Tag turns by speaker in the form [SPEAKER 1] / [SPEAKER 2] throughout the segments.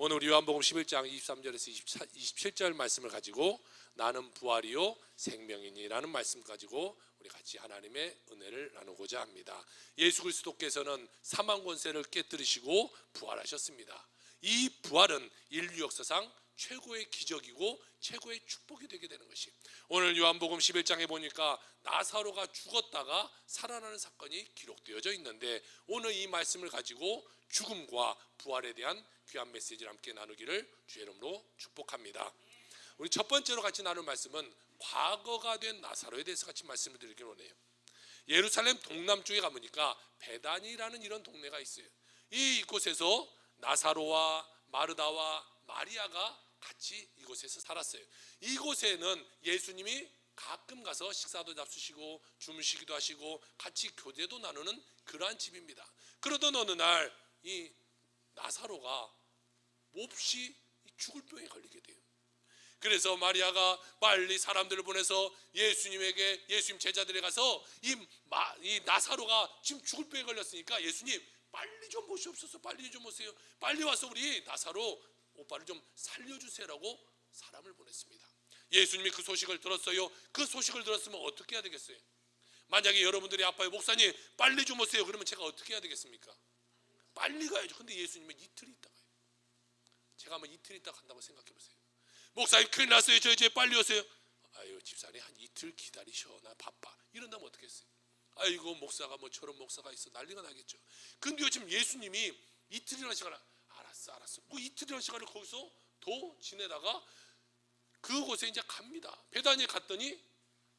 [SPEAKER 1] 오늘 우리 요한복음 11장 23절에서 27절 말씀을 가지고 나는 부활이요 생명이니라는 말씀 가지고 우리 같이 하나님의 은혜를 나누고자 합니다. 예수 그리스도께서는 사망 권세를 깨뜨리시고 부활하셨습니다. 이 부활은 인류 역사상 최고의 기적이고 최고의 축복이 되게 되는 것이, 오늘 요한복음 11장에 보니까 나사로가 죽었다가 살아나는 사건이 기록되어져 있는데, 오늘 이 말씀을 가지고 죽음과 부활에 대한 귀한 메시지를 함께 나누기를 주의 이름으로 축복합니다. 우리 첫 번째로 같이 나눌 말씀은 과거가 된 나사로에 대해서 같이 말씀을 드리기로 원해요. 예루살렘 동남쪽에 가보니까 베다니라는 이런 동네가 있어요. 이곳에서 나사로와 마르다와 마리아가 같이 이곳에서 살았어요. 이곳에는 예수님이 가끔 가서 식사도 잡수시고 주무시기도 하시고 같이 교제도 나누는 그러한 집입니다. 그러던 어느 날 이 나사로가 몹시 죽을 병에 걸리게 돼요. 그래서 마리아가 빨리 사람들을 보내서 예수님 제자들에 가서 이 나사로가 지금 죽을 병에 걸렸으니까 예수님 빨리 좀 모시옵소서, 빨리 좀 오세요, 빨리 와서 우리 나사로 오빠를 좀 살려주세요라고 사람을 보냈습니다. 예수님이 그 소식을 들었어요. 그 소식을 들었으면 어떻게 해야 되겠어요? 만약에 여러분들이 아파요, 목사님 빨리 좀 오세요, 그러면 제가 어떻게 해야 되겠습니까? 빨리 가야죠. 근데 예수님은 이틀 있다 가요. 제가 한번 이틀 있다 간다고 생각해 보세요. 목사님 큰일 났어요, 저 이제 빨리 오세요. 아유 집사님 한 이틀 기다리셔, 나 바빠, 이런다면 어떻게 했어요? 아이고 목사가 뭐 저런 목사가 있어, 난리가 나겠죠. 근데 요즘 예수님이 이틀이라는 시간을 알았어 뭐 이틀이라는 시간을 거기서 더 지내다가 그곳에 이제 갑니다. 베다니에 갔더니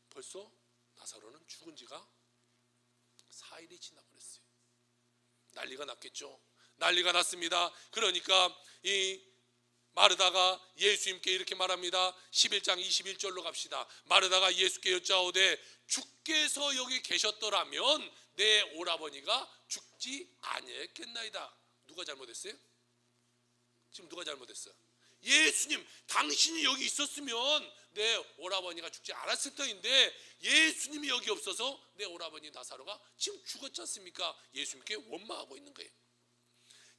[SPEAKER 1] 벌써 나사로는 죽은 지가 4일이 지나버렸어요. 난리가 났겠죠. 난리가 났습니다. 그러니까 이 마르다가 예수님께 이렇게 말합니다. 11장 21절로 갑시다. 마르다가 예수께 여짜오되 주께서 여기 계셨더라면 내 오라버니가 죽지 아니했겠나이다. 누가 잘못했어요? 지금 누가 잘못했어? 예수님, 당신이 여기 있었으면 내 오라버니가 죽지 않았을 터인데 예수님이 여기 없어서 내 오라버니 나사로가 지금 죽었지 않습니까? 예수님께 원망하고 있는 거예요.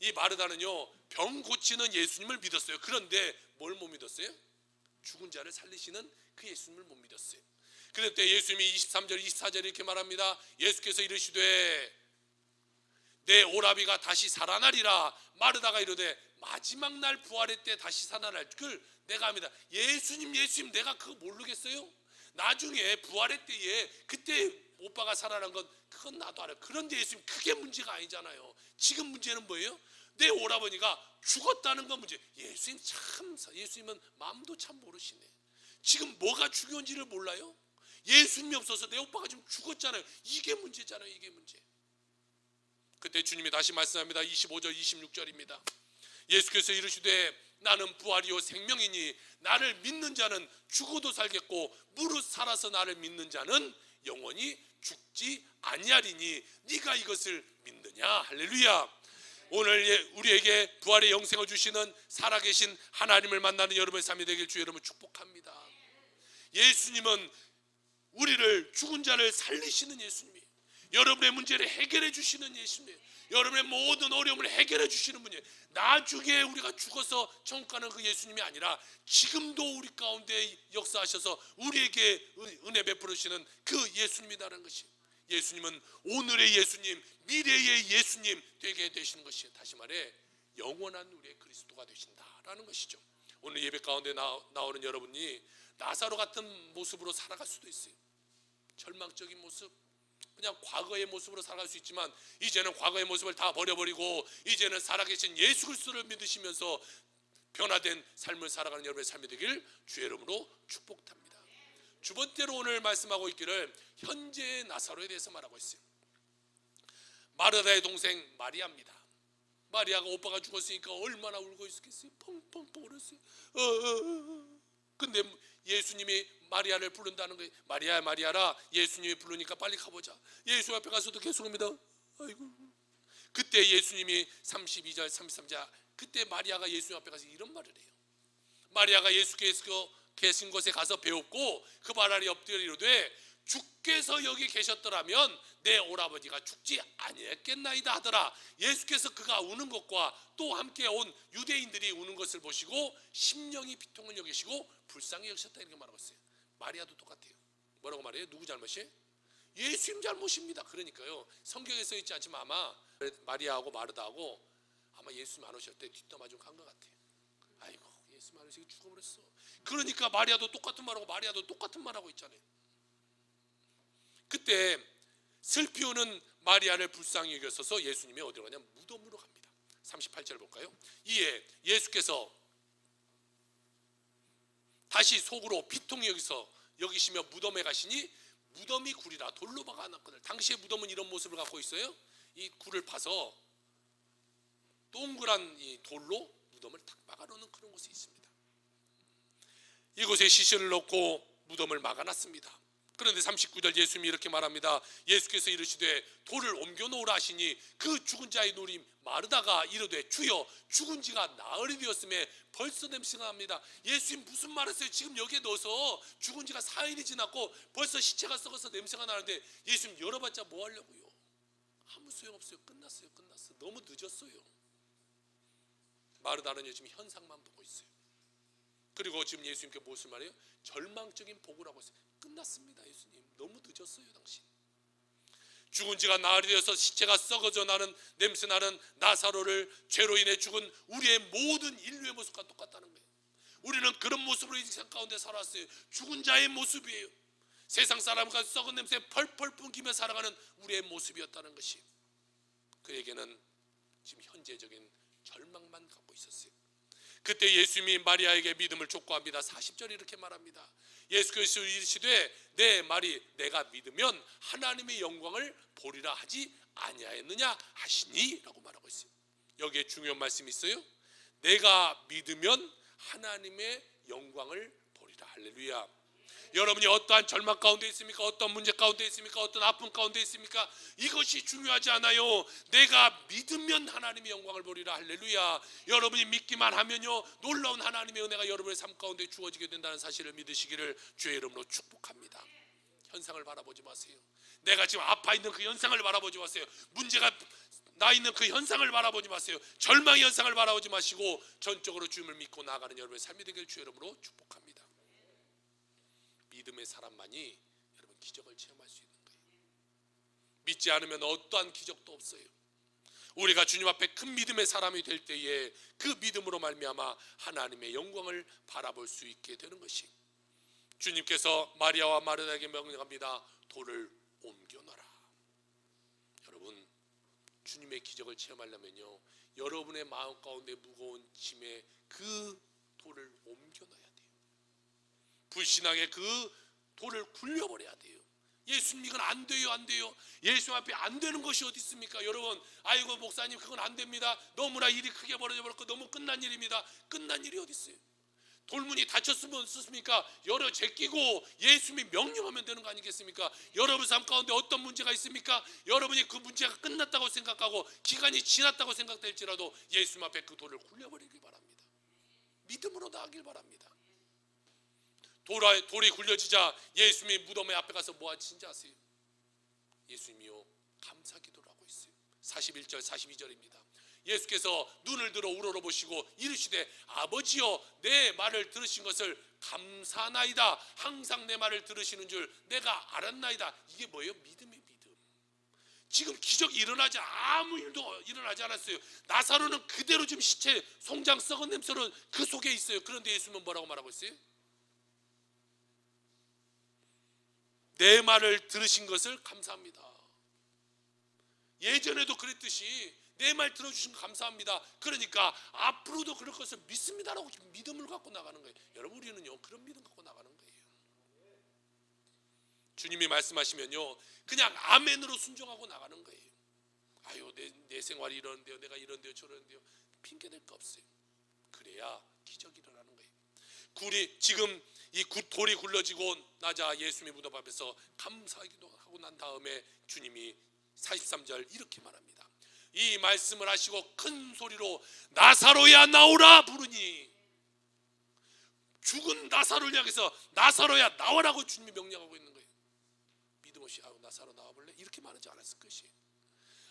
[SPEAKER 1] 이 마르다는요, 병 고치는 예수님을 믿었어요. 그런데 뭘 못 믿었어요? 죽은 자를 살리시는 그 예수님을 못 믿었어요. 그때 예수님이 23절 24절에 이렇게 말합니다. 예수께서 이르시되 내 오라비가 다시 살아나리라. 마르다가 이르되 마지막 날 부활의 때 다시 살아날 걸 내가 합니다. 예수님 내가 그거 모르겠어요? 나중에 부활의 때에 그때 오빠가 살아난 건 그건 나도 알아요. 그런데 예수님 그게 문제가 아니잖아요. 지금 문제는 뭐예요? 내 오라버니가 죽었다는 건 문제. 예수님은 마음도 참 모르시네. 지금 뭐가 중요한지를 몰라요? 예수님이 없어서 내 오빠가 지금 죽었잖아요. 이게 문제잖아요. 이게 문제. 그때 주님이 다시 말씀합니다. 25절 26절입니다. 예수께서 이르시되 나는 부활이요 생명이니 나를 믿는 자는 죽어도 살겠고 무릇 살아서 나를 믿는 자는 영원히 죽지 아니하리니 네가 이것을 믿느냐. 할렐루야. 오늘 우리에게 부활의 영생을 주시는 살아계신 하나님을 만나는 여러분의 삶이 되길 주 여러분 축복합니다. 예수님은 우리를 죽은 자를 살리시는 예수님이, 여러분의 문제를 해결해 주시는 예수님, 여러분의 모든 어려움을 해결해 주시는 분이에요. 나중에 우리가 죽어서 천국 가는 그 예수님이 아니라 지금도 우리 가운데 역사하셔서 우리에게 은혜 베풀으시는 그 예수님이라는 것이, 예수님은 오늘의 예수님, 미래의 예수님 되게 되시는 것이에요. 다시 말해 영원한 우리의 그리스도가 되신다라는 것이죠. 오늘 예배 가운데 나오는 여러분이 나사로 같은 모습으로 살아갈 수도 있어요. 절망적인 모습, 그냥 과거의 모습으로 살아갈 수 있지만 이제는 과거의 모습을 다 버려버리고 이제는 살아계신 예수 그리스도를 믿으시면서 변화된 삶을 살아가는 여러분의 삶이 되길 주의 이름으로 축복합니다. 두 번째로 오늘 말씀하고 있기를 현재의 나사로에 대해서 말하고 있어요. 마르다의 동생 마리아입니다. 마리아가 오빠가 죽었으니까 얼마나 울고 있었겠어요. 펑펑펑 울었어요. 근데 예수님이 마리아를 부른다는 거예요. 마리아 마리아라. 예수님이 부르니까 빨리 가보자. 예수 앞에 가서도 계속 옵니다. 아이고. 그때 예수님이 32절 33절 그때 마리아가 예수님 앞에 가서 이런 말을 해요. 마리아가 예수께서 계신 곳에 가서 배웠고 그 발 아래 엎드려 이르되 주께서 여기 계셨더라면 내 오라버지가 죽지 아니했겠나이다 하더라. 예수께서 그가 우는 것과 또 함께 온 유대인들이 우는 것을 보시고 심령이 비통을 여기시고 불쌍히 여기셨다 이렇게 말하고 있어요. 마리아도 똑같아요. 뭐라고 말해요? 누구 잘못이에요? 예수님 잘못입니다. 그러니까요, 성경에 써 있지 않지만 아마 마리아하고 마르다하고 아마 예수님 안 오실 때 뒷담화 좀 간 것 같아요. 아이고, 예수님 안 오시고 죽어버렸어. 그러니까 마리아도 똑같은 말하고 마리아도 똑같은 말하고 있잖아요. 그때 슬피 우는 마리아를 불쌍히 여겨서 예수님이 어디로 가냐? 무덤으로 갑니다. 38절 볼까요? 이에 예수께서 다시 속으로 비통히 여기시며 무덤에 가시니 무덤이 굴이라 돌로 박아놨거든. 당시의 무덤은 이런 모습을 갖고 있어요. 이 굴을 파서 동그란 이 돌로 무덤을 탁 막아놓는 그런 곳이 있습니다. 이곳에 시신을 넣고 무덤을 막아놨습니다. 그런데 39절 예수님이 이렇게 말합니다. 예수께서 이르시되 돌을 옮겨 놓으라 하시니 그 죽은 자의 누이 마르다가 이르되 주여 죽은 지가 나흘이 되었음에 벌써 냄새가 납니다. 예수님 무슨 말 했어요? 지금 여기에 넣어서 죽은 지가 4일이 지났고 벌써 시체가 썩어서 냄새가 나는데 예수님 열어봤자 뭐 하려고요? 아무 소용없어요. 끝났어요. 너무 늦었어요. 마르다는 요즘 현상만 보고 있어요. 그리고 지금 예수님께 무엇을 말해요? 절망적인 복을 하고 있어요. 끝났습니다. 예수님 너무 늦었어요. 당신 죽은 지가 나흘이 되어서 시체가 썩어져 나는 냄새 나는 나사로를 죄로 인해 죽은 우리의 모든 인류의 모습과 똑같다는 거예요. 우리는 그런 모습으로 이 세상 가운데 살았어요. 죽은 자의 모습이에요. 세상 사람과 썩은 냄새 펄펄 뿜기며 살아가는 우리의 모습이었다는 것이 그에게는 지금 현재적인 절망만 갖고 있었어요. 그때 예수님이 마리아에게 믿음을 촉구합니다. 40절에 이렇게 말합니다. 예수께서 이르시되 내 말이 내가 믿으면 하나님의 영광을 보리라 하지 아니하였느냐 하시니 라고 말하고 있어요. 여기에 중요한 말씀이 있어요. 내가 믿으면 하나님의 영광을 보리라. 할렐루야. 여러분이 어떠한 절망 가운데 있습니까? 어떤 문제 가운데 있습니까? 어떤 아픔 가운데 있습니까? 이것이 중요하지 않아요. 내가 믿으면 하나님의 영광을 보리라. 할렐루야. 여러분이 믿기만 하면요 놀라운 하나님의 은혜가 여러분의 삶 가운데 주어지게 된다는 사실을 믿으시기를 주의 이름으로 축복합니다. 현상을 바라보지 마세요. 내가 지금 아파 있는 그 현상을 바라보지 마세요. 문제가 나 있는 그 현상을 바라보지 마세요. 절망의 현상을 바라보지 마시고 전적으로 주님을 믿고 나아가는 여러분의 삶이 되기를 주의 이름으로 축복합니다. 믿음의 사람만이 여러분 기적을 체험할 수 있는 거예요. 믿지 않으면 어떠한 기적도 없어요. 우리가 주님 앞에 큰 믿음의 사람이 될 때에 그 믿음으로 말미암아 하나님의 영광을 바라볼 수 있게 되는 것이 주님께서 마리아와 마르다에게 명령합니다. 돌을 옮겨놔라. 여러분 주님의 기적을 체험하려면요 여러분의 마음 가운데 무거운 짐에 그 돌을 옮겨놔야 돼요. 불신앙의 그 돌을 굴려버려야 돼요. 예수님 이건 안 돼요. 예수님 앞에 안 되는 것이 어디 있습니까? 여러분 아이고 목사님 그건 안 됩니다. 너무나 일이 크게 벌어져 버렸고 너무 끝난 일입니다. 끝난 일이 어디 있어요? 돌문이 닫혔으면 어떻습니까? 열어 제끼고 예수님이 명령하면 되는 거 아니겠습니까? 여러분 삶 가운데 어떤 문제가 있습니까? 여러분이 그 문제가 끝났다고 생각하고 기간이 지났다고 생각될지라도 예수님 앞에 그 돌을 굴려버리길 바랍니다. 믿음으로 나아가길 바랍니다. 돌이 굴려지자 예수님이 무덤의 앞에 가서 뭐 하신지 아세요? 예수님이요 감사 기도를 하고 있어요. 41절 42절입니다. 예수께서 눈을 들어 우러러보시고 이르시되 아버지여 내 말을 들으신 것을 감사하나이다. 항상 내 말을 들으시는 줄 내가 알았나이다. 이게 뭐예요? 믿음의 믿음. 지금 기적이 일어나지 아무 일도 일어나지 않았어요. 나사로는 그대로 지금 시체 송장 썩은 냄새로 그 속에 있어요. 그런데 예수님은 뭐라고 말하고 있어요? 내 말을 들으신 것을 감사합니다. 예전에도 그랬듯이 내 말 들어주신 거 감사합니다. 그러니까 앞으로도 그럴 것을 믿습니다라고 믿음을 갖고 나가는 거예요. 여러분 우리는요 그런 믿음 갖고 나가는 거예요. 주님이 말씀하시면요 그냥 아멘으로 순종하고 나가는 거예요. 아유 내 생활이 이러는데요, 내가 이런데요 저러는데요 핑계댈 거 없어요. 그래야 기적이 일어나는 거예요. 지금 이 돌이 굴러지고 나자 예수님의 무덤 앞에서 감사하기도 하고 난 다음에 주님이 43절 이렇게 말합니다. 이 말씀을 하시고 큰 소리로 나사로야 나오라 부르니 죽은 나사로를 향해서 나사로야 나오라고 주님이 명령하고 있는 거예요. 나오시, 나사로 나와볼래? 이렇게 말하지 않았을 것이.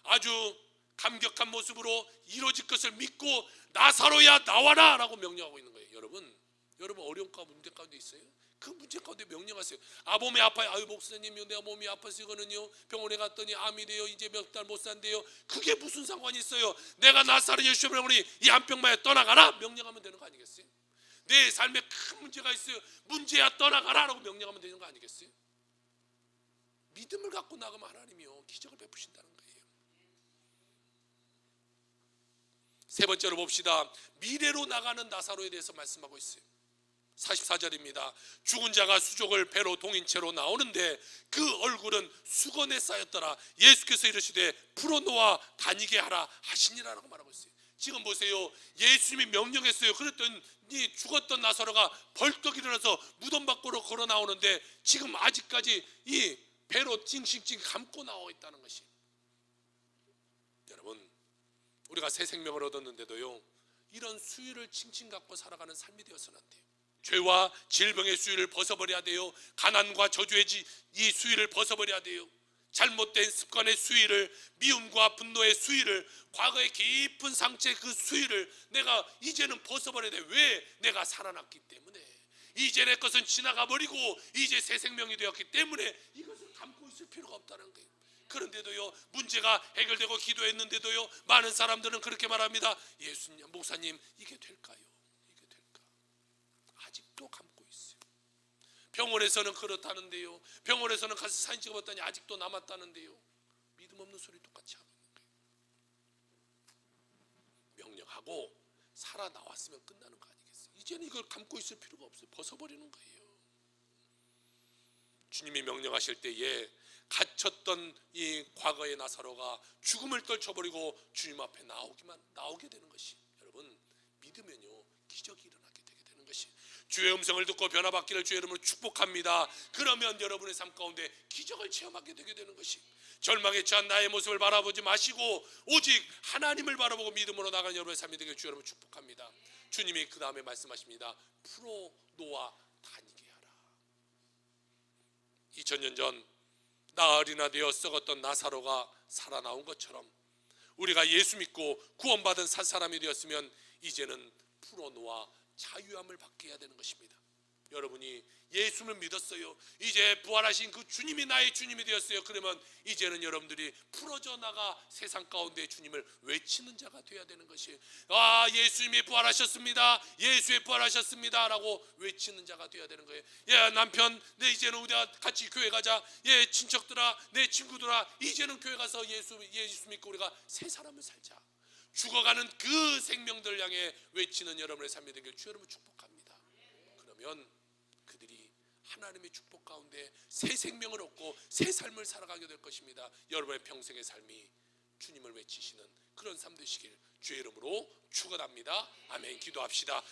[SPEAKER 1] 아주 감격한 모습으로 이루어질 것을 믿고 나사로야 나와라 라고 명령하고 있는 거예요. 여러분 어려운 문제 가운데 있어요? 그 문제 가운데 명령하세요. 몸이 아파요. 아유 목사님, 내가 몸이 아파서 이거는요, 병원에 갔더니 암이 돼요. 이제 몇 달 못 산대요. 그게 무슨 상관이 있어요? 내가 나사로 예수의 이름으로 이 한 병마에 떠나가라 명령하면 되는 거 아니겠어요? 내 삶에 큰 문제가 있어요. 문제야 떠나가라 라고 명령하면 되는 거 아니겠어요? 믿음을 갖고 나가면 하나님이요 기적을 베푸신다는 거예요. 세 번째로 봅시다. 미래로 나가는 나사로에 대해서 말씀하고 있어요. 44절입니다. 죽은 자가 수족을 배로 동인 채로 나오는데 그 얼굴은 수건에 쌓였더라. 예수께서 이르시되 풀어놓아 다니게 하라 하시니라라고 말하고 있어요. 지금 보세요. 예수님이 명령했어요. 그랬더니 죽었던 나사로가 벌떡 일어나서 무덤 밖으로 걸어 나오는데 지금 아직까지 이 배로 찡찡찡 감고 나와 있다는 것이. 여러분, 우리가 새 생명을 얻었는데도요, 이런 수위를 칭칭 갖고 살아가는 삶이 되어서는 안 돼요. 죄와 질병의 수위를 벗어버려야 돼요. 가난과 저주의 이 수위를 벗어버려야 돼요. 잘못된 습관의 수위를, 미움과 분노의 수위를, 과거의 깊은 상처의 그 수위를 내가 이제는 벗어버려야 돼. 왜? 내가 살아났기 때문에. 이제 내 것은 지나가 버리고 이제 새 생명이 되었기 때문에 이것을 감고 있을 필요가 없다는 거예요. 그런데도요, 문제가 해결되고 기도했는데도요, 많은 사람들은 그렇게 말합니다. 예수님, 목사님, 이게 될까요? 이게 될까? 아직도 감고 있어요. 병원에서는 그렇다는데요, 병원에서는 가서 사진 찍어봤더니 아직도 남았다는데요, 믿음 없는 소리 똑같이 하고 있는 거예요. 명령하고 살아 나왔으면 끝나는 거 아니겠어요? 이제는 이걸 감고 있을 필요가 없어요. 벗어버리는 거예요. 주님이 명령하실 때에 갇혔던 이 과거의 나사로가 죽음을 떨쳐버리고 주님 앞에 나오게 되는 것이, 여러분 믿으면요 기적이 일어나게 되게 되는 것이. 주의 음성을 듣고 변화받기를 주의 이름으로 축복합니다. 그러면 여러분의 삶 가운데 기적을 체험하게 되게 되는 것이. 절망에 처한 나의 모습을 바라보지 마시고 오직 하나님을 바라보고 믿음으로 나가는 여러분의 삶이 되게 주의 이름으로 축복합니다. 주님이 그 다음에 말씀하십니다. 풀어 놓아 다니게 하라. 2000년 전 나흘이나 되어 썩었던 나사로가 살아나온 것처럼 우리가 예수 믿고 구원받은 사람이 되었으면 이제는 풀어놓아 자유함을 받게 해야 되는 것입니다. 여러분이 예수를 믿었어요. 이제 부활하신 그 주님이 나의 주님이 되었어요. 그러면 이제는 여러분들이 풀어져 나가 세상 가운데 주님을 외치는 자가 되어야 되는 것이. 예수님이 부활하셨습니다. 예수의 부활하셨습니다 라고 외치는 자가 되어야 되는 거예요. 남편, 이제는 우리가 같이 교회 가자. 친척들아, 내 친구들아, 이제는 교회 가서 예수 믿고 우리가 새 삶을 살자. 죽어가는 그 생명들 향해 외치는 여러분의 삶이 되길 주 여러분 축복합니다. 그러면 그들이 하나님의 축복 가운데 새 생명을 얻고 새 삶을 살아가게 될 것입니다. 여러분의 평생의 삶이 주님을 외치시는 그런 삶 되시길 주의 이름으로 축원합니다. 아멘. 기도합시다.